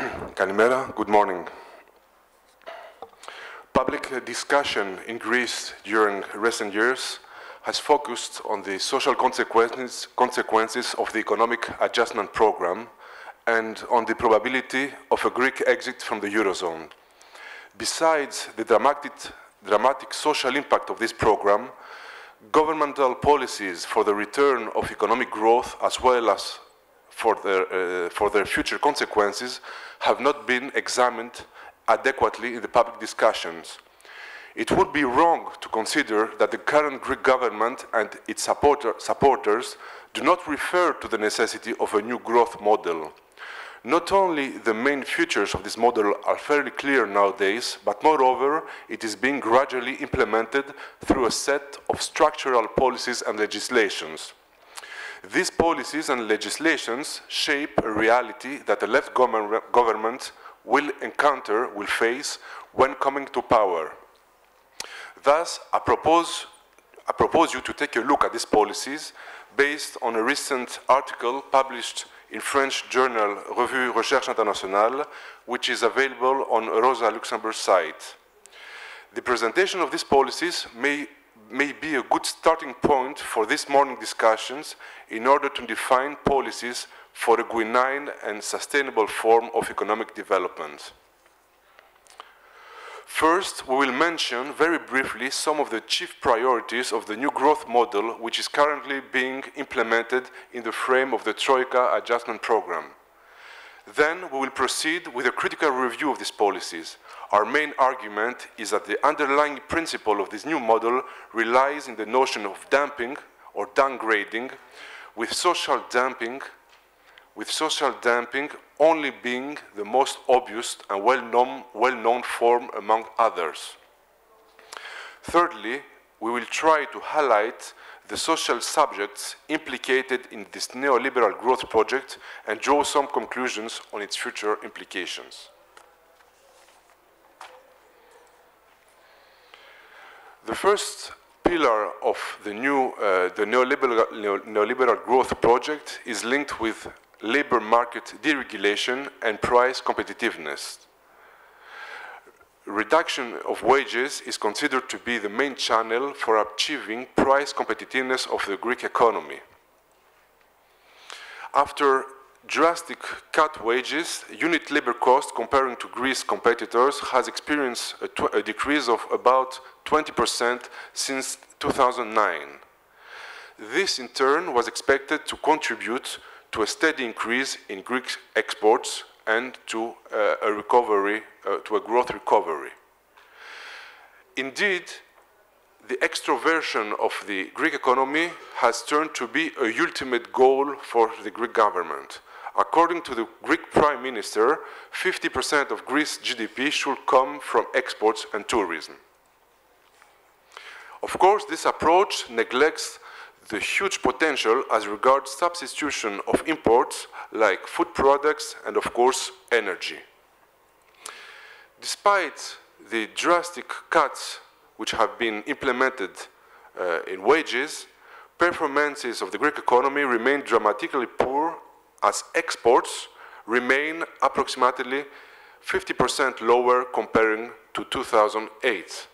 Kalimera, good morning. Public discussion in Greece during recent years has focused on the social consequences of the economic adjustment program and on the probability of a Greek exit from the Eurozone. Besides the dramatic social impact of this program, governmental policies for the return of economic growth as well as for their future consequences have not been examined adequately in the public discussions. It would be wrong to consider that the current Greek government and its supporters do not refer to the necessity of a new growth model. Not only the main features of this model are fairly clear nowadays, but moreover, it is being gradually implemented through a set of structural policies and legislations. These policies and legislations shape a reality that the left government will face when coming to power. Thus, I propose you to take a look at these policies based on a recent article published in French journal Revue Recherche Internationale, which is available on Rosa Luxemburg's site. The presentation of these policies may be a good starting point for this morning discussions in order to define policies for a benign and sustainable form of economic development. First, we will mention very briefly some of the chief priorities of the new growth model which is currently being implemented in the frame of the Troika adjustment program. Then we will proceed with a critical review of these policies. Our main argument is that the underlying principle of this new model relies in the notion of dumping or downgrading, with social dumping only being the most obvious and well-known form among others. Thirdly, we will try to highlight the social subjects implicated in this neoliberal growth project and draw some conclusions on its future implications. The first pillar of the neoliberal growth project is linked with labor market deregulation and price competitiveness. Reduction of wages is considered to be the main channel for achieving price competitiveness of the Greek economy. After drastic cut wages, unit labor cost comparing to Greece competitors has experienced a decrease of about 20% since 2009. This in turn was expected to contribute to a steady increase in Greek exports and to a growth recovery. Indeed, the extroversion of the Greek economy has turned to be a ultimate goal for the Greek government. According to the Greek Prime Minister, 50% of Greece's GDP should come from exports and tourism. Of course, this approach neglects the huge potential as regards substitution of imports like food products and, of course, energy. Despite the drastic cuts which have been implemented in wages, performances of the Greek economy remain dramatically poor as exports remain approximately 50% lower comparing to 2008.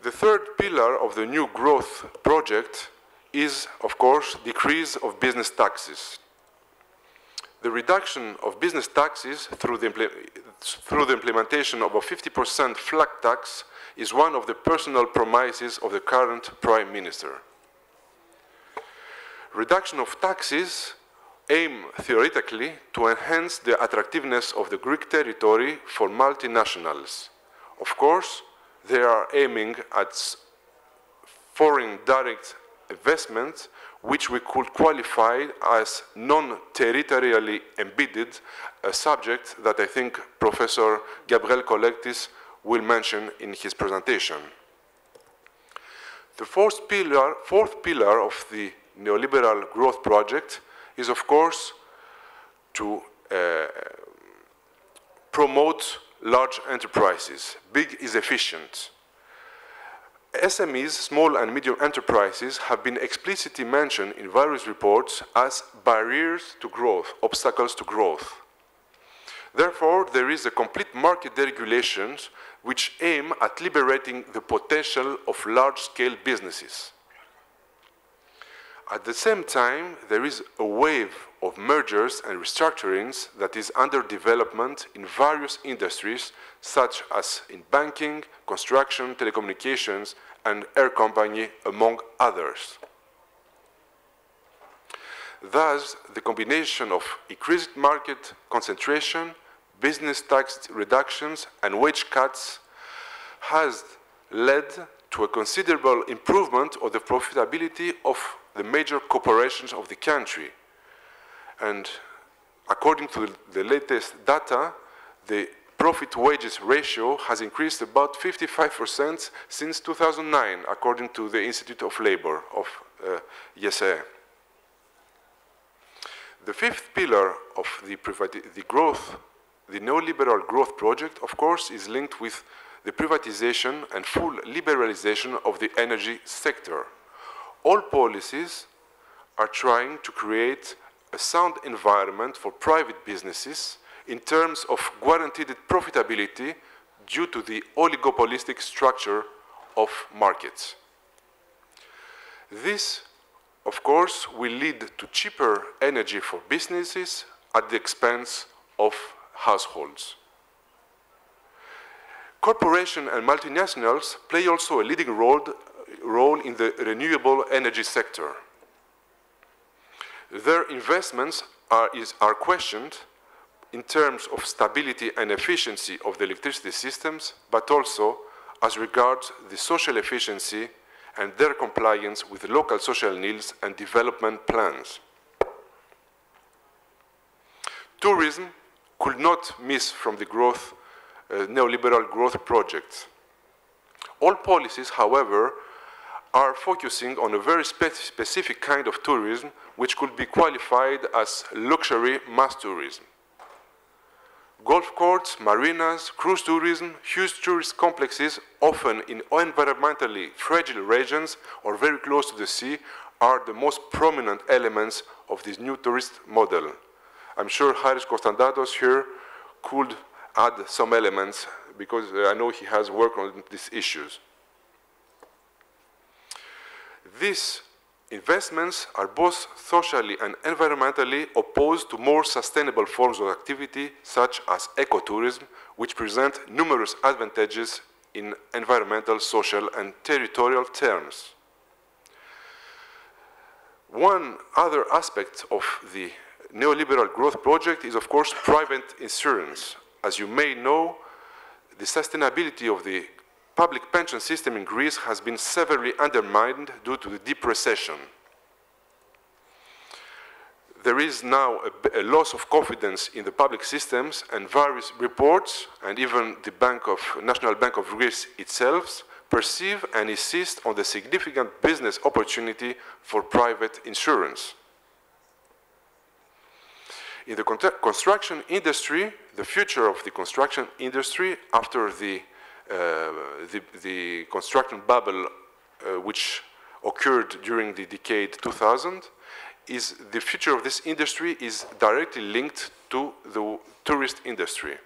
The third pillar of the new growth project is, of course, decrease of business taxes. The reduction of business taxes through the implementation of a 50% flat tax is one of the personal promises of the current Prime Minister. Reduction of taxes aim theoretically to enhance the attractiveness of the Greek territory for multinationals. Of course, they are aiming at foreign direct investment, which we could qualify as non-territorially embedded, a subject that I think Professor Gabriel Collectis will mention in his presentation. The fourth pillar of the neoliberal growth project is, of course, to promote large enterprises. Big is efficient. SMEs, small and medium enterprises, have been explicitly mentioned in various reports as barriers to growth, obstacles to growth. Therefore, there is a complete market deregulation which aim at liberating the potential of large-scale businesses. At the same time, there is a wave of mergers and restructurings that is under development in various industries, such as in banking, construction, telecommunications, and air company, among others. Thus, the combination of increased market concentration, business tax reductions, and wage cuts has led to a considerable improvement of the profitability of the major corporations of the country. And according to the latest data, the profit-wages ratio has increased about 55% since 2009, according to the Institute of Labor of ESA. The fifth pillar of the neoliberal growth project, of course, is linked with the privatization and full liberalization of the energy sector. All policies are trying to create a sound environment for private businesses in terms of guaranteed profitability due to the oligopolistic structure of markets. This, of course, will lead to cheaper energy for businesses at the expense of households. Corporations and multinationals play also a leading role in the renewable energy sector. Their investments are questioned in terms of stability and efficiency of the electricity systems, but also as regards the social efficiency and their compliance with local social needs and development plans. Tourism could not miss from the neoliberal growth projects. All policies, however, are focusing on a very specific kind of tourism which could be qualified as luxury mass tourism. Golf courts, marinas, cruise tourism, huge tourist complexes, often in environmentally fragile regions or very close to the sea, are the most prominent elements of this new tourist model. I'm sure Haris Konstantatos here could add some elements because I know he has worked on these issues. These investments are both socially and environmentally opposed to more sustainable forms of activity, such as ecotourism, which present numerous advantages in environmental, social, and territorial terms. One other aspect of the neoliberal growth project is, of course, private insurance. As you may know, the sustainability of the public pension system in Greece has been severely undermined due to the deep recession. There is now a loss of confidence in the public systems, and various reports, and even the National Bank of Greece itself, perceive and insist on the significant business opportunity for private insurance. In the construction industry, the future of the construction industry after the construction bubble which occurred during the decade 2000, is the future of this industry is directly linked to the tourist industry.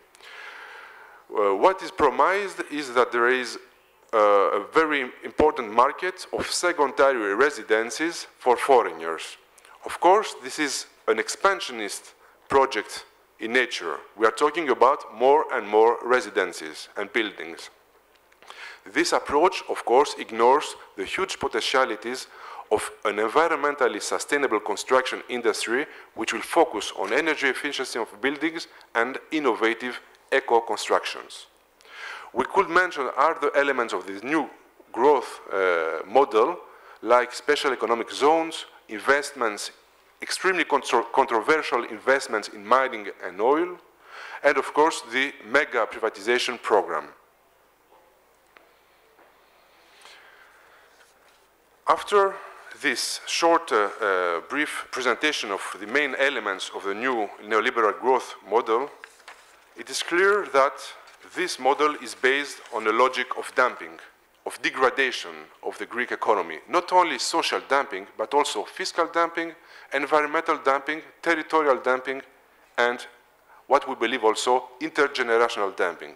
What is promised is that there is a very important market of secondary residences for foreigners. Of course, this is an expansionist project in nature. We are talking about more and more residences and buildings. This approach, of course, ignores the huge potentialities of an environmentally sustainable construction industry which will focus on energy efficiency of buildings and innovative eco-constructions. We could mention other elements of this new growth model, like special economic zones, investments, extremely controversial investments in mining and oil, and of course the mega privatization program. After this short, brief presentation of the main elements of the new neoliberal growth model, it is clear that this model is based on a logic of dumping, of degradation of the Greek economy, not only social dumping, but also fiscal dumping, environmental dumping, territorial dumping, and what we believe also intergenerational dumping.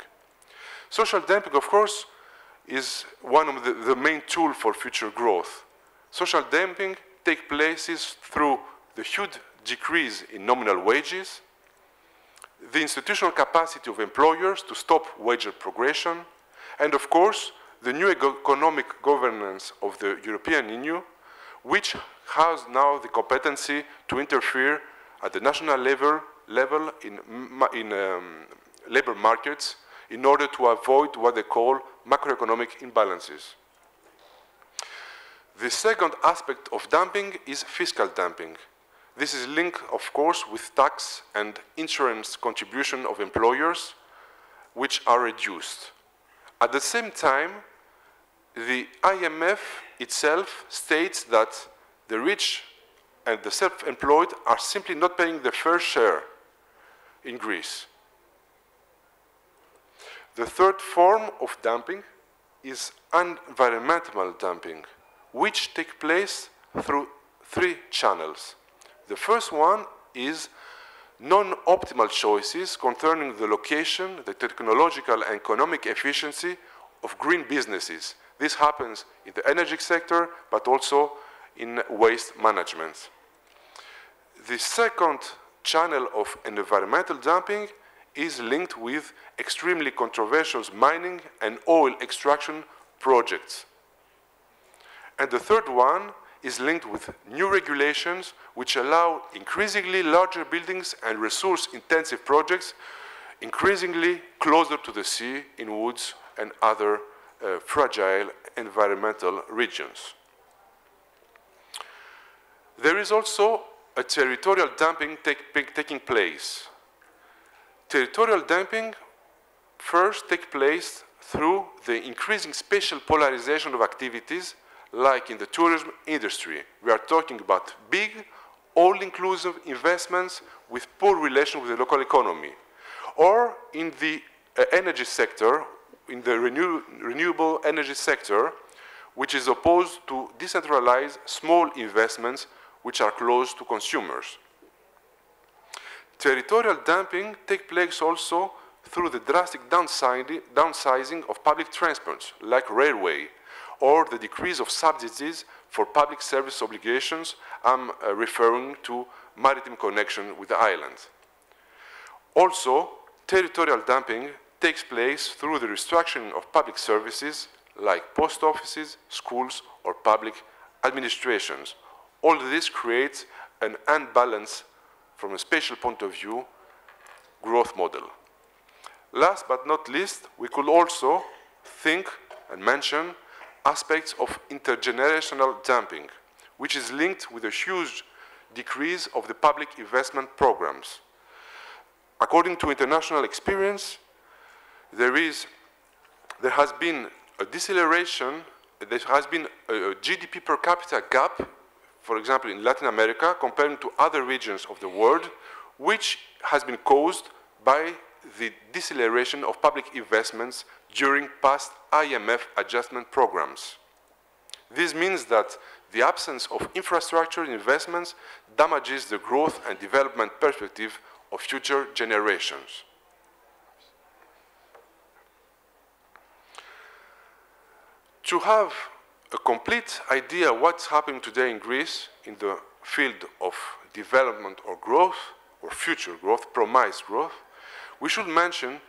Social dumping, of course, is one of the main tools for future growth. Social dumping takes place through the huge decrease in nominal wages, the institutional capacity of employers to stop wage progression, and of course, the new economic governance of the European Union, which has now the competency to interfere at the national level in labor markets in order to avoid what they call macroeconomic imbalances. The second aspect of dumping is fiscal dumping. This is linked, of course, with tax and insurance contribution of employers, which are reduced. At the same time, the IMF itself states that the rich and the self-employed are simply not paying their fair share in Greece. The third form of dumping is environmental dumping, which takes place through three channels. The first one is non-optimal choices concerning the location, the technological and economic efficiency of green businesses. This happens in the energy sector, but also in waste management. The second channel of environmental dumping is linked with extremely controversial mining and oil extraction projects. And the third one is linked with new regulations which allow increasingly larger buildings and resource-intensive projects increasingly closer to the sea in woods and other fragile environmental regions. There is also a territorial dumping taking place. Territorial dumping first takes place through the increasing spatial polarization of activities, like in the tourism industry. We are talking about big, all-inclusive investments with poor relation with the local economy. Or in the energy sector, in the renewable energy sector, which is opposed to decentralized small investments which are close to consumers. Territorial dumping takes place also through the drastic downsizing of public transports, like railway, or the decrease of subsidies for public service obligations. I'm referring to maritime connection with the island. Also, territorial dumping takes place through the restructuring of public services like post offices, schools, or public administrations. All this creates an unbalanced, from a spatial point of view, growth model. Last but not least, we could also think and mention aspects of intergenerational dumping, which is linked with a huge decrease of the public investment programs. According to international experience, there has been a deceleration, there has been a GDP per capita gap, for example, in Latin America, comparing to other regions of the world, which has been caused by the deceleration of public investments during past IMF adjustment programs. This means that the absence of infrastructure investments damages the growth and development perspective of future generations. To have a complete idea of what's happening today in Greece in the field of development or growth, or future growth, promised growth, we should mention,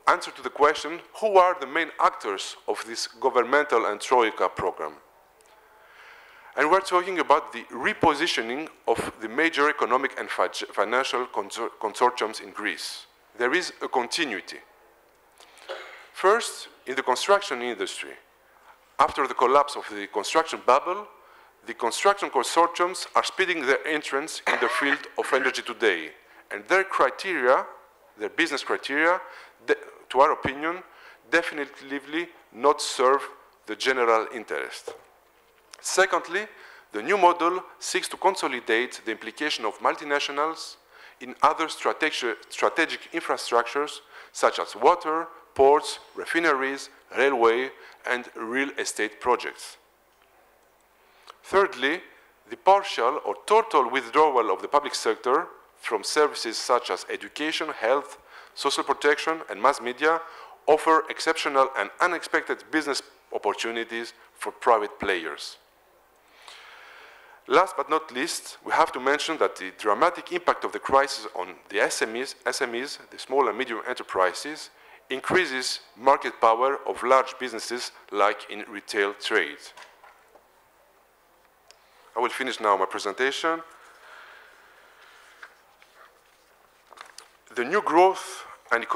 answer to the question, who are the main actors of this governmental and Troika program? And we're talking about the repositioning of the major economic and financial consortiums in Greece. There is a continuity. First, in the construction industry, after the collapse of the construction bubble, the construction consortiums are speeding their entrance in the field of energy today. And their criteria, their business criteria, to our opinion, definitively not serve the general interest. Secondly, the new model seeks to consolidate the implication of multinationals in other strategic infrastructures such as water, ports, refineries, railway, and real estate projects. Thirdly, the partial or total withdrawal of the public sector from services such as education, health, social protection, and mass media offer exceptional and unexpected business opportunities for private players. Last but not least, we have to mention that the dramatic impact of the crisis on the SMEs, the small and medium enterprises, increases market power of large businesses like in retail trade. I will finish now my presentation. The new growth and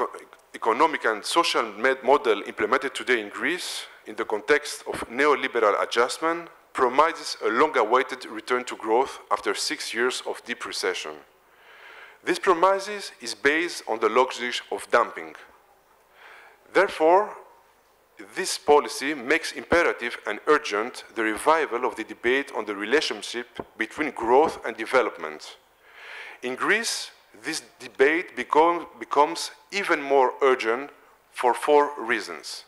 economic and social model implemented today in Greece in the context of neoliberal adjustment promises a long-awaited return to growth after 6 years of deep recession. This promise is based on the logic of dumping. Therefore, this policy makes imperative and urgent the revival of the debate on the relationship between growth and development. In Greece, this debate becomes even more urgent for 4 reasons.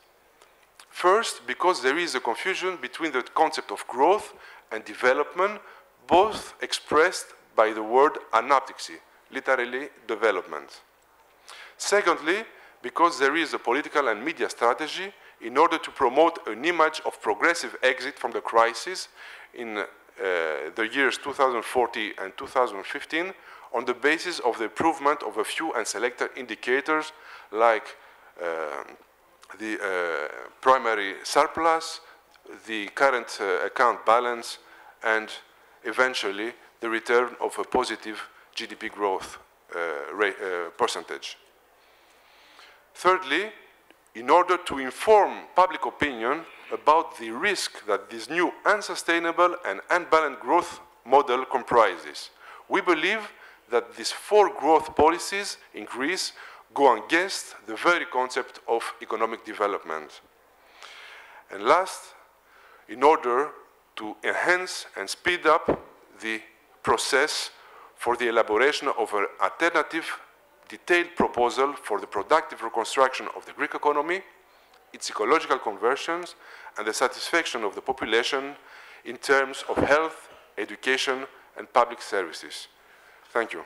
First, because there is a confusion between the concept of growth and development, both expressed by the word anaptiksi, literally development. Secondly, because there is a political and media strategy in order to promote an image of progressive exit from the crisis in the years 2014 and 2015 on the basis of the improvement of a few and selected indicators like the primary surplus, the current account balance, and eventually the return of a positive GDP growth percentage. Thirdly, in order to inform public opinion about the risk that this new unsustainable and unbalanced growth model comprises. We believe that these 4 growth policies in Greece go against the very concept of economic development. And last, in order to enhance and speed up the process for the elaboration of an alternative detailed proposal for the productive reconstruction of the Greek economy, its ecological conversions, and the satisfaction of the population in terms of health, education, and public services. Thank you.